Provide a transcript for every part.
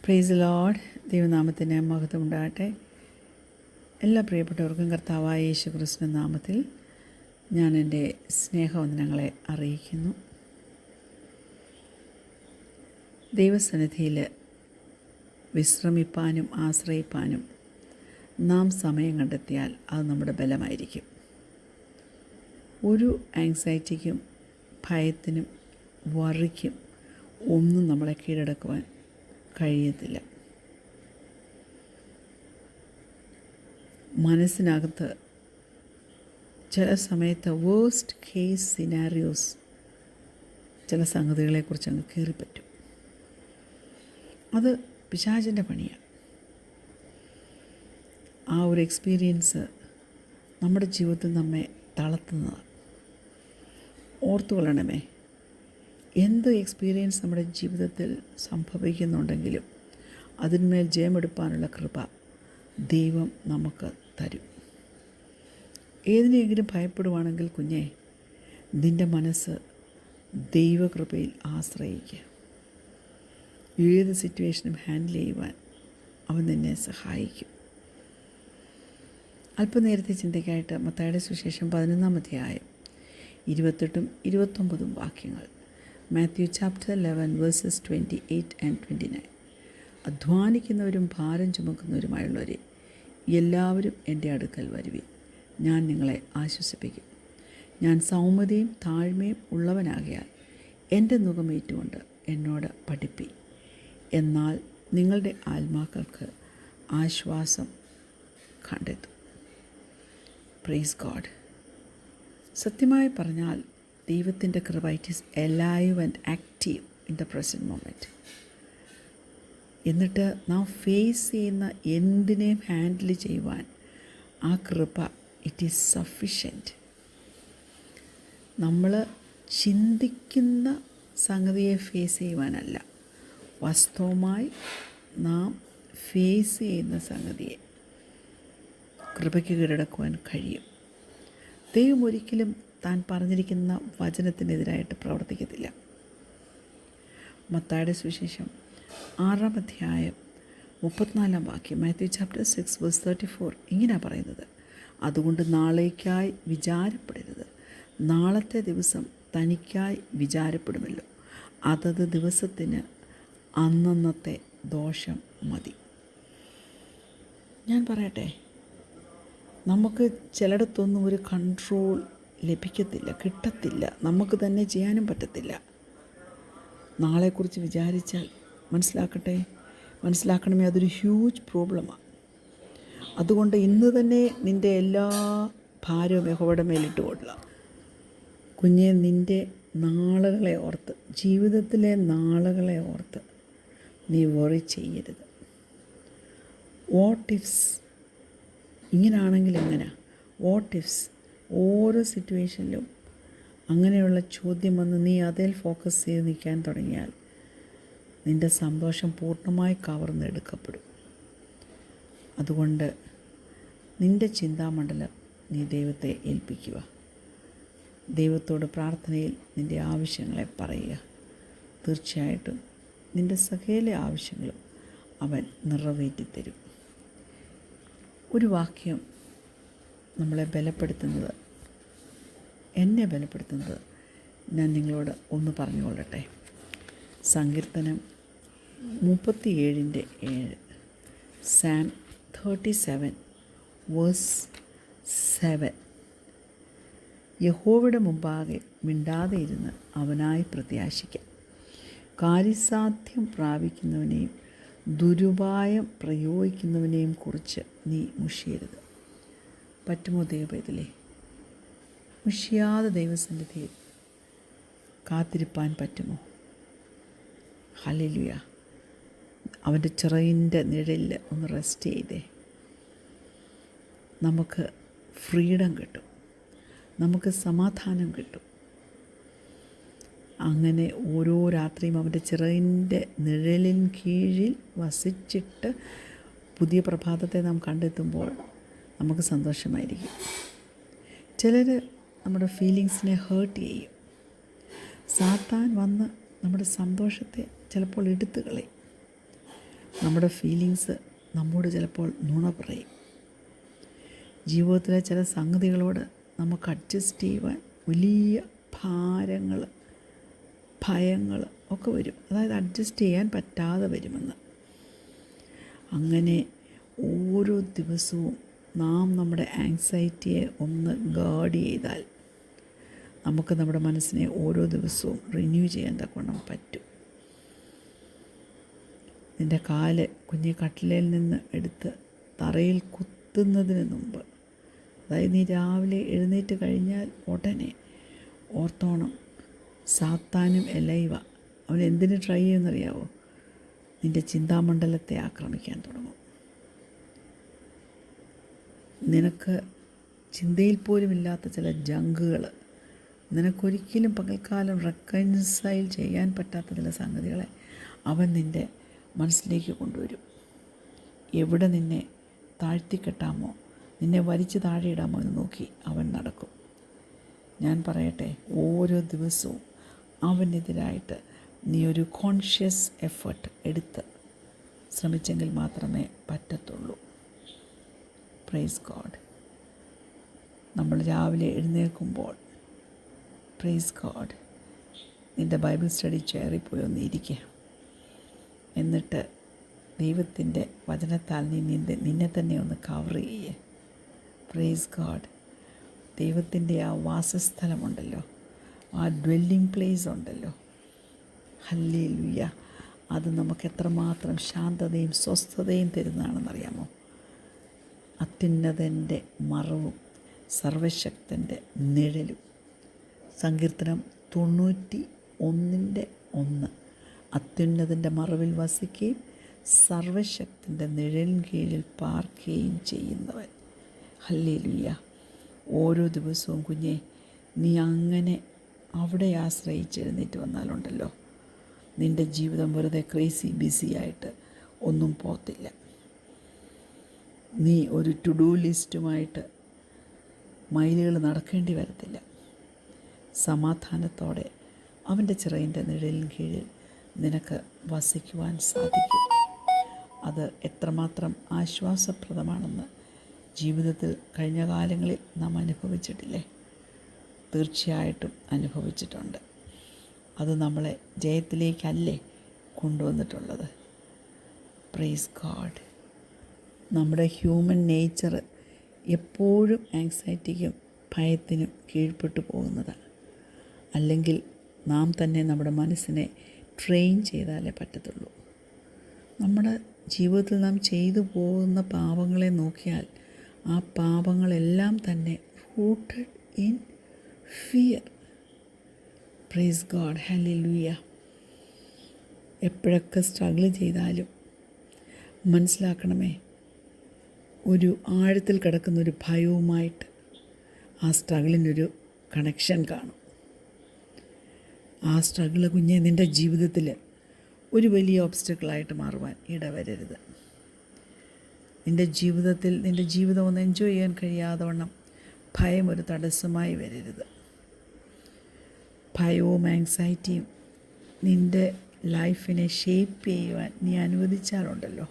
Praise Lord. ദൈവനാമത്തിന് മഹത്വം ഉണ്ടാകട്ടെ. എല്ലാ പ്രിയപ്പെട്ടവർക്കും കർത്താവായ യേശു ക്രിസ്തു നാമത്തിൽ ഞാൻ എൻ്റെ സ്നേഹവന്ദനങ്ങളെ അറിയിക്കുന്നു. ദൈവസന്നിധിയിൽ വിശ്രമിപ്പാനും ആശ്രയിപ്പാനും നാം സമയം കണ്ടെത്തിയാൽ അത് നമ്മുടെ ബലമായിരിക്കും. ഒരു ആങ്സൈറ്റിക്കും ഭയത്തിനും വറിക്കും ഒന്നും നമ്മളെ കീഴടക്കുവാൻ കഴിയത്തില്ല. മനസ്സിനകത്ത് ചില സമയത്ത് വേഴ്സ്റ്റ് കേസ് സിനാരിയോസ് ചില സംഗതികളെക്കുറിച്ച് അങ്ങ് കയറിപ്പറ്റും. അത് പിശാചിൻ്റെ പണിയാണ്. ആ ഒരു എക്സ്പീരിയൻസ് നമ്മുടെ ജീവിതത്തിൽ നമ്മെ തളർത്തുന്നതാണ്. ഓർത്തുകൊള്ളണമേ, എന്ത് എക്സ്പീരിയൻസ് നമ്മുടെ ജീവിതത്തിൽ സംഭവിക്കുന്നുണ്ടെങ്കിലും അതിന്മേൽ ജയമെടുപ്പാനുള്ള കൃപ ദൈവം നമുക്ക് തരും. ഏതിനെങ്കിലും ഭയപ്പെടുവാണെങ്കിൽ കുഞ്ഞെ, നിൻ്റെ മനസ്സ് ദൈവകൃപയിൽ ആശ്രയിക്കുക. ഏത് സിറ്റുവേഷനും ഹാൻഡിൽ ചെയ്യുവാൻ അവൻ നിന്നെ സഹായിക്കും. അല്പനേരത്തെ ചിന്തയ്ക്കായിട്ട് മത്തായിയുടെ സുവിശേഷം 11-ാം അധ്യായം 28 ഉം 29 വാക്യങ്ങൾ. Matthew chapter 11 versus 28 and 29. അധ്വാനിക്കുന്നവരും ഭാരം ചുമക്കുന്നവരുമായുള്ളവരെ എല്ലാവരും എൻ്റെ അടുക്കൽ വരുവിൻ, ഞാൻ നിങ്ങളെ ആശ്വസിപ്പിക്കും. ഞാൻ സൗമ്യതയും താഴ്മയും ഉള്ളവനാകയാൽ എൻ്റെ നുകമേറ്റുകൊണ്ട് എന്നോട് പഠിപ്പി, എന്നാൽ നിങ്ങളുടെ ആത്മാക്കൾക്ക് ആശ്വാസം കണ്ടെത്തും. Praise God. സത്യമായി പറഞ്ഞാൽ ദൈവത്തിൻ്റെ കൃപ it is alive and active in the present moment. എന്നിട്ട് നാം ഫേസ് ചെയ്യുന്ന എന്തിനേയും ഹാൻഡിൽ ചെയ്യുവാൻ ആ കൃപ ഇറ്റ് ഈസ് സഫിഷ്യൻറ്റ്. നമ്മൾ ചിന്തിക്കുന്ന സംഗതിയെ ഫേസ് ചെയ്യുവാനല്ല, വാസ്തവമായി നാം ഫേസ് ചെയ്യുന്ന സംഗതിയെ കൃപയ്ക്ക് കീഴടക്കുവാൻ കഴിയും. ദൈവം ഒരിക്കലും താൻ പറഞ്ഞിരിക്കുന്ന വചനത്തിനെതിരായിട്ട് പ്രവർത്തിക്കത്തില്ല. മത്തായിയുടെ സുവിശേഷം 6-ാം അധ്യായം 34-ാം വാക്യം, മാത്യു ചാപ്റ്റർ 6 വേഴ്സ് 34 ഇങ്ങനെയാണ് പറയുന്നത്: അതുകൊണ്ട് നാളേക്കായി വിചാരപ്പെടരുത്, നാളത്തെ ദിവസം തനിക്കായി വിചാരപ്പെടുമല്ലോ. അതത് ദിവസത്തിന് അന്നന്നത്തെ ദോഷം മതി. ഞാൻ പറയട്ടെ, നമുക്ക് ചിലയിടത്തൊന്നും ഒരു കൺട്രോൾ ലഭിക്കത്തില്ല, കിട്ടത്തില്ല, നമുക്ക് തന്നെ ചെയ്യാനും പറ്റത്തില്ല. നാളെക്കുറിച്ച് വിചാരിച്ചാൽ മനസ്സിലാക്കണമേ, അതൊരു ഹ്യൂജ് പ്രോബ്ലമാണ്. അതുകൊണ്ട് ഇന്ന് തന്നെ നിൻ്റെ എല്ലാ ഭാരവും യഹോവയുടെ മേലിട്ട് കൊള്ളാം. കുഞ്ഞെ, നിൻ്റെ നാളുകളെ ഓർത്ത്, ജീവിതത്തിലെ നാളുകളെ ഓർത്ത് നീ വറി ചെയ്യരുത്. വാട്ട് ഇഫ്സ്, ഇങ്ങനാണെങ്കിൽ എങ്ങനെ, വാട്ട് ഇഫ്സ്, ഓരോ സിറ്റുവേഷനിലും അങ്ങനെയുള്ള ചോദ്യം വന്ന് നീ അതിൽ ഫോക്കസ് ചെയ്ത് നിൽക്കാൻ തുടങ്ങിയാൽ നിൻ്റെ സന്തോഷം പൂർണ്ണമായി കവർന്നെടുക്കപ്പെടും. അതുകൊണ്ട് നിൻ്റെ ചിന്താമണ്ഡലം നീ ദൈവത്തെ ഏൽപ്പിക്കുക. ദൈവത്തോട് പ്രാർത്ഥനയിൽ നിൻ്റെ ആവശ്യങ്ങളെ പറയുക. തീർച്ചയായിട്ടും നിൻ്റെ സകല ആവശ്യങ്ങളും അവൻ നിറവേറ്റിത്തരും. ഒരു വാക്യം നമ്മളെ ബലപ്പെടുത്തുന്നത്, എന്നെ ബലപ്പെടുത്തുന്നത് ഞാൻ നിങ്ങളോട് ഒന്ന് പറഞ്ഞുകൊള്ളട്ടെ. സങ്കീർത്തനം 37:7, സാം 37 വേഴ്സ് 7. യഹോവയുടെ മുമ്പാകെ മിണ്ടാതെ ഇരുന്ന് അവനായി പ്രത്യാശിക്കാം. കാര്യസാധ്യം പ്രാപിക്കുന്നവനെയും ദുരുപായം പ്രയോഗിക്കുന്നവനെയും കുറിച്ച് നീ മുഷിയരുത്. പറ്റുമോ ദൈവപൈതലേ? മുഷിയാതെ ദൈവസന്നിധിയിൽ കാത്തിരിപ്പാൻ പറ്റുമോ? ഹല്ലേലൂയ. അവൻ്റെ ചിറകിൻ്റെ നിഴലിൽ ഒന്ന് റെസ്റ്റ് ചെയ്തേ. നമുക്ക് ഫ്രീഡം കിട്ടും, നമുക്ക് സമാധാനം കിട്ടും. അങ്ങനെ ഓരോ രാത്രിയും അവൻ്റെ ചിറകിൻ്റെ നിഴലിൻ കീഴിൽ വസിച്ചിട്ട് പുതിയ പ്രഭാതത്തെ നാം കണ്ടെത്തുമ്പോൾ നമുക്ക് സന്തോഷമായിരിക്കും. ചിലർ നമ്മുടെ ഫീലിങ്സിനെ ഹേർട്ട് ചെയ്യും. സാത്താൻ വന്ന് നമ്മുടെ സന്തോഷത്തെ ചിലപ്പോൾ എടുത്തു കളയും. നമ്മുടെ ഫീലിങ്സ് നമ്മോട് ചിലപ്പോൾ നുണ പറയും. ജീവിതത്തിലെ ചില സംഗതികളോട് നമുക്ക് അഡ്ജസ്റ്റ് ചെയ്യുവാൻ വലിയ ഭാരങ്ങൾ, ഭയങ്ങൾ ഒക്കെ വരും. അതായത് അഡ്ജസ്റ്റ് ചെയ്യാൻ പറ്റാതെ വരുമെന്ന്. അങ്ങനെ ഓരോ ദിവസവും നാം നമ്മുടെ ആങ്സൈറ്റിയെ ഒന്ന് ഗാർഡ് ചെയ്താൽ നമുക്ക് നമ്മുടെ മനസ്സിനെ ഓരോ ദിവസവും റിന്യൂ ചെയ്യാൻ തക്കവണ്ണം പറ്റും. നിൻ്റെ കാല് കുഞ്ഞെ കട്ടിലയിൽ നിന്ന് എടുത്ത് തറയിൽ കുത്തുന്നതിന് മുമ്പ്, അതായത് നീ രാവിലെ എഴുന്നേറ്റ് കഴിഞ്ഞാൽ ഉടനെ ഓർത്തോണം, സാത്താനും എലൈവ അവൻ എന്തിന് ട്രൈ ചെയ്യുമെന്നറിയാവോ? നിൻ്റെ ചിന്താമണ്ഡലത്തെ ആക്രമിക്കാൻ തുടങ്ങും. നിനക്ക് ചിന്തയിൽ പോലും ഇല്ലാത്ത ചില ജങ്കുകൾ, നിനക്കൊരിക്കലും പകൽക്കാലം റെക്കൺസൈൽ ചെയ്യാൻ പറ്റാത്ത ചില സംഗതികളെ അവൻ നിൻ്റെ മനസ്സിലേക്ക് കൊണ്ടുവരും. എവിടെ നിന്നെ താഴ്ത്തിക്കെട്ടാമോ, നിന്നെ വലിച്ചു താഴെയിടാമോ എന്ന് നോക്കി അവൻ നടക്കും. ഞാൻ പറയട്ടെ, ഓരോ ദിവസവും അവനെതിരായിട്ട് നീ ഒരു കോൺഷ്യസ് എഫേർട്ട് എടുത്ത് ശ്രമിച്ചെങ്കിൽ മാത്രമേ പറ്റത്തുള്ളൂ. Praise God. നമ്മൾ രാവിലെ എഴുന്നേൽക്കുമ്പോൾ പ്രൈസ് ഗോഡ്, നിൻ്റെ ബൈബിൾ സ്റ്റഡി ചെയറിൽ പോയി ഒന്ന് ഇരിക്കുക. എന്നിട്ട് ദൈവത്തിൻ്റെ വചനത്താൽ നിന്നെ തന്നെ ഒന്ന് കവർ ചെയ്യുക. Praise God. ദൈവത്തിൻ്റെ ആ വാസസ്ഥലമുണ്ടല്ലോ, ആ ഡ്വെല്ലിംഗ് പ്ലേസ് ഉണ്ടല്ലോ, ഹല്ലേലൂയ, അത് നമുക്ക് എത്രമാത്രം ശാന്തതയും സ്വസ്ഥതയും തരുന്നതാണെന്നറിയാമോ? അത്യുന്നതൻ്റെ മറവും സർവശക്തൻ്റെ നിഴലും. സങ്കീർത്തനം 91:1. അത്യുന്നതൻ്റെ മറവിൽ വസിക്കുകയും സർവശക്തൻ്റെ നിഴലിൻ കീഴിൽ പാർക്കുകയും ചെയ്യുന്നവൻ. ഹല്ലേലൂയ. ഓരോ ദിവസവും കുഞ്ഞെ നീ അങ്ങനെ അവിടെ ആശ്രയിച്ച് എഴുന്നേറ്റ് വന്നാലുണ്ടല്ലോ, നിൻ്റെ ജീവിതം വെറുതെ ക്രേസി ബിസിയായിട്ട് ഒന്നും പോകത്തില്ല. നീ ഒരു ടു ഡു ലിസ്റ്റുമായിട്ട് മൈലുകൾ നടക്കേണ്ടി വരത്തില്ല. സമാധാനത്തോടെ അവൻ്റെ ചിറകിൻ്റെ നിഴലിൻ കീഴിൽ നിനക്ക് വസിക്കുവാൻ സാധിക്കും. അത് എത്രമാത്രം ആശ്വാസപ്രദമാണെന്ന് ജീവിതത്തിൽ കഴിഞ്ഞ കാലങ്ങളിൽ നാം അനുഭവിച്ചിട്ടില്ലേ? തീർച്ചയായിട്ടും അനുഭവിച്ചിട്ടുണ്ട്. അത് നമ്മളെ ജയത്തിലേക്കല്ലേ കൊണ്ടുവന്നിട്ടുള്ളത്. Praise God. നമ്മുടെ ഹ്യൂമൻ നേച്ചർ എപ്പോഴും ആങ്സൈറ്റിക്കും ഭയത്തിനും കീഴ്പ്പെട്ടു പോകുന്നതാണ്. അല്ലെങ്കിൽ നാം തന്നെ നമ്മുടെ മനസ്സിനെ ട്രെയിൻ ചെയ്താലേ പറ്റത്തുള്ളൂ. നമ്മുടെ ജീവിതത്തിൽ നാം ചെയ്തു പോകുന്ന പാപങ്ങളെ നോക്കിയാൽ ആ പാപങ്ങളെല്ലാം തന്നെ rooted in fear. Praise God. Hallelujah. എപ്പോഴൊക്കെ സ്ട്രഗിൾ ചെയ്താലും മനസ്സിലാക്കണമേ, ഒരു ആഴത്തിൽ കിടക്കുന്നൊരു ഭയവുമായിട്ട് ആ സ്ട്രഗിളിനൊരു കണക്ഷൻ കാണും. ആ സ്ട്രഗിൾ കുഞ്ഞെ നിൻ്റെ ജീവിതത്തിൽ ഒരു വലിയ ഒബ്സ്റ്റക്കിളായിട്ട് മാറുവാൻ ഇടവരരുത്. നിൻ്റെ ജീവിതത്തിൽ നിൻ്റെ ജീവിതം ഒന്ന് എൻജോയ് ചെയ്യാൻ കഴിയാതെ വണ്ണം ഭയം ഒരു തടസ്സമായി വരരുത്. ഭയവും ആങ്സൈറ്റിയും നിൻ്റെ ലൈഫിനെ ഷേപ്പ് ചെയ്യുവാൻ നീ അനുവദിച്ചാലുണ്ടല്ലോ,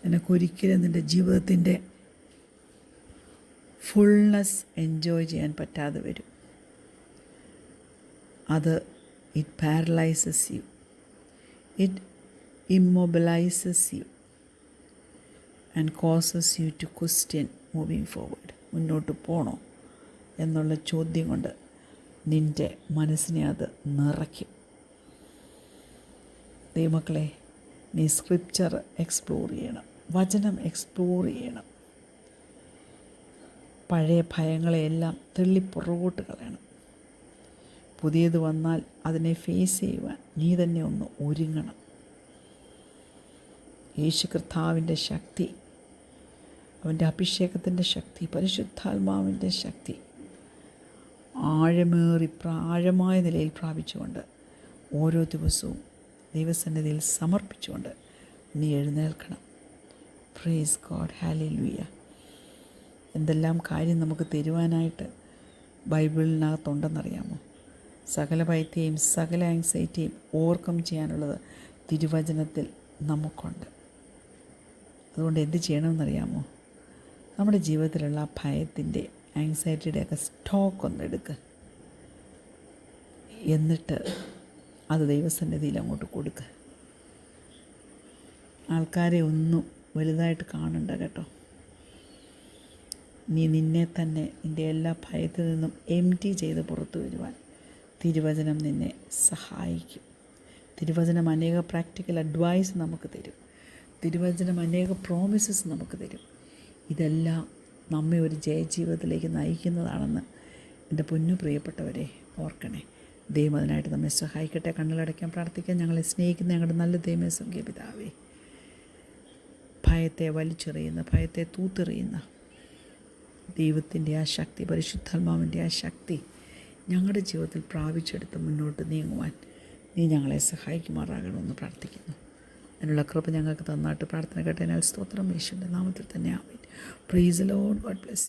നിനക്കൊരിക്കലും നിൻ്റെ ജീവിതത്തിൻ്റെ ഫുൾനെസ് എൻജോയ് ചെയ്യാൻ പറ്റാതെ വരും. അത് it paralyses you, it immobilises you and causes you to question moving forward. മുന്നോട്ട് പോകണോ എന്നുള്ള ചോദ്യം കൊണ്ട് നിൻ്റെ മനസ്സിനെ അത് നിറയ്ക്കും. ദൈവമക്കളെ, നീ സ്ക്രിപ്ചർ എക്സ്പ്ലോർ ചെയ്യണം, വചനം എക്സ്പ്ലോർ ചെയ്യണം. പഴയ ഭയങ്ങളെയെല്ലാം പുറകോട്ട് കളയണം. പുതിയത് വന്നാൽ അതിനെ ഫേസ് ചെയ്യുവാൻ നീ തന്നെ ഒന്ന് ഒരുങ്ങണം. യേശു കർത്താവിൻ്റെ ശക്തി, അവൻ്റെ അഭിഷേകത്തിൻ്റെ ശക്തി, പരിശുദ്ധാത്മാവിൻ്റെ ശക്തി ആഴമായ നിലയിൽ പ്രാപിച്ചുകൊണ്ട് ഓരോ ദിവസവും ദൈവസന്നിധിയിൽ സമർപ്പിച്ചുകൊണ്ട് നീ എഴുന്നേൽക്കണം. Praise God. ഹല്ലേലൂയ. എന്തെല്ലാം കാര്യം നമുക്ക് തരുവാനായിട്ട് ബൈബിളിനകത്തുണ്ടെന്നറിയാമോ? സകല ഭയത്തെയും സകല ആങ്സൈറ്റിയും ഓവർകം ചെയ്യാനുള്ളത് തിരുവചനത്തിൽ നമുക്കുണ്ട്. അതുകൊണ്ട് എന്ത് ചെയ്യണമെന്നറിയാമോ? നമ്മുടെ ജീവിതത്തിലുള്ള ആ ഭയത്തിൻ്റെ, ആങ്സൈറ്റിയുടെയൊക്കെ സ്റ്റോക്ക് ഒന്ന് എടുക്കുക. എന്നിട്ട് അത് ദൈവസന്നിധിയിൽ അങ്ങോട്ട് കൊടുക്കുക. ആൾക്കാരെ ഒന്നും വലുതായിട്ട് കാണണ്ട കേട്ടോ. നീ നിന്നെ തന്നെ, നിൻ്റെ എല്ലാ ഭയത്തിൽ നിന്നും എംപ്റ്റി ചെയ്ത് പുറത്തു വരുവാൻ തിരുവചനം നിന്നെ സഹായിക്കും. തിരുവചനം അനേക പ്രാക്ടിക്കൽ അഡ്വൈസ് നമുക്ക് തരും. തിരുവചനം അനേക പ്രോമിസസ് നമുക്ക് തരും. ഇതെല്ലാം നമ്മെ ഒരു ജയജീവിതത്തിലേക്ക് നയിക്കുന്നതാണെന്ന് എൻ്റെ പൊന്നു പ്രിയപ്പെട്ടവരെ ഓർക്കണേ. ദൈവം അതിനായിട്ട് നമ്മെ സഹായിക്കട്ടെ. കണ്ണുകളടയ്ക്കാൻ പ്രാർത്ഥിക്കാൻ. ഞങ്ങളെ സ്നേഹിക്കുന്ന ഞങ്ങളുടെ നല്ല ദൈവമേ, സ്വർഗ്ഗീയ പിതാവേ, ഭയത്തെ വലിച്ചെറിയുന്ന, ഭയത്തെ തൂത്തെറിയുന്ന ദൈവത്തിൻ്റെ ആ ശക്തി, പരിശുദ്ധാത്മാവിൻ്റെ ആ ശക്തി ഞങ്ങളുടെ ജീവിതത്തിൽ പ്രാപിച്ചെടുത്ത് മുന്നോട്ട് നീങ്ങുവാൻ നീ ഞങ്ങളെ സഹായിക്കുമാറാകണമെന്ന് പ്രാർത്ഥിക്കുന്നു. അതിനുള്ള കൃപ ഞങ്ങൾക്ക് തന്നാട്ട് പ്രാർത്ഥന കേട്ടതിനാൽ സ്തോത്രം. യേശുവിൻ്റെ നാമത്തിൽ തന്നെ ആമേൻ. Praise the Lord. God bless.